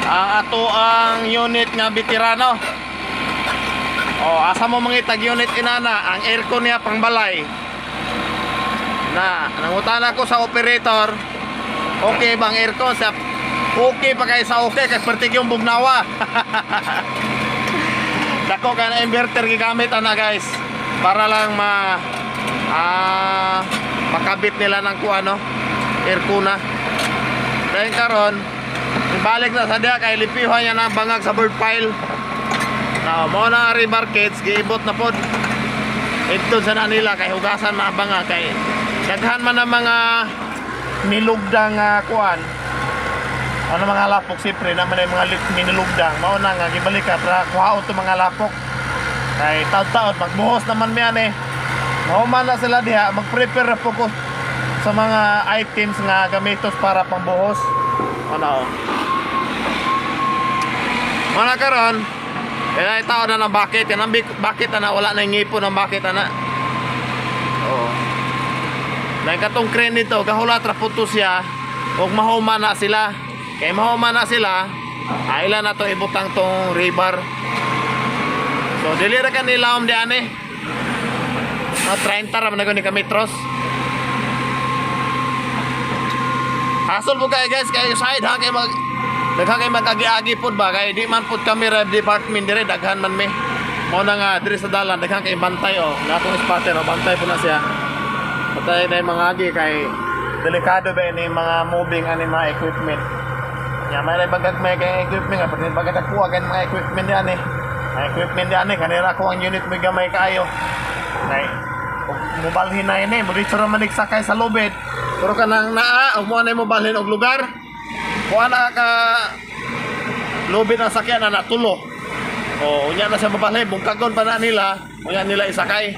ang ato ang unit nga veterano. Asa mo mangitag unit inana, ang aircon niya pangbalay. Nangutana ko sa operator, okay bang aircon? Okay pa kayo sa okay, kay pertig yung bugnawa. Dako ka na inverter gigamit ana guys, para lang makabit nila ng aircon na. Dahil karon balik na sa diya kay lipihan niya ng bangag sa bird pile. Mo na rebar kits giibot na pod ito sa nila kay hugasan na bangag kay daghan man ang mga nilugdang mga lapok siyempre naman ay mga minilugdang mao na nga gibalik ka para kuhaon to mga lapok kay taud-taud magbuhos naman mi ani mahuman na sila diha magprepare po ko sa mga items nga gamitos para pambuhos mana karon kaya tao na ng bakit yan ang bakit na wala na yung ngipon ng bakit na dahil katong crane nito kahulat raputo siya huwag mahuman na sila kaya mahuman na sila ilan na to ibutang tong rebar so dilira ka nila di ane 30 raman na ni kamitros hasol po kayo guys kayo side ha kayo daghan kay magagi-agi pod ba kay di man pod kami rev department dire daghan man me mo na nga dire sa dalan daghan kay bantay nga atong spotter bantay po na siya patay na mga agi kay delikado ba ni mga moving ani mga equipment nya may bagag may kay equipment nga pati bagag kuha kan mga equipment diyan kanira ko ang unit may gamay kaayo kay mobalhin na ini mo dito ra manig sakay sa lobet pero kanang naa mo na mo balhin og lugar kuha na ka lobit ang sakyan na natulo unya na siya mabalay bungkagon pa na nila unya nila isakay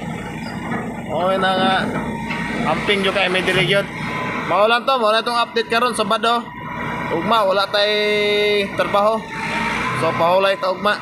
na nga amping yung kay may dirigyot maulan to muna itong update karon Sabado ugma wala tay trabaho so pahulay ta ugma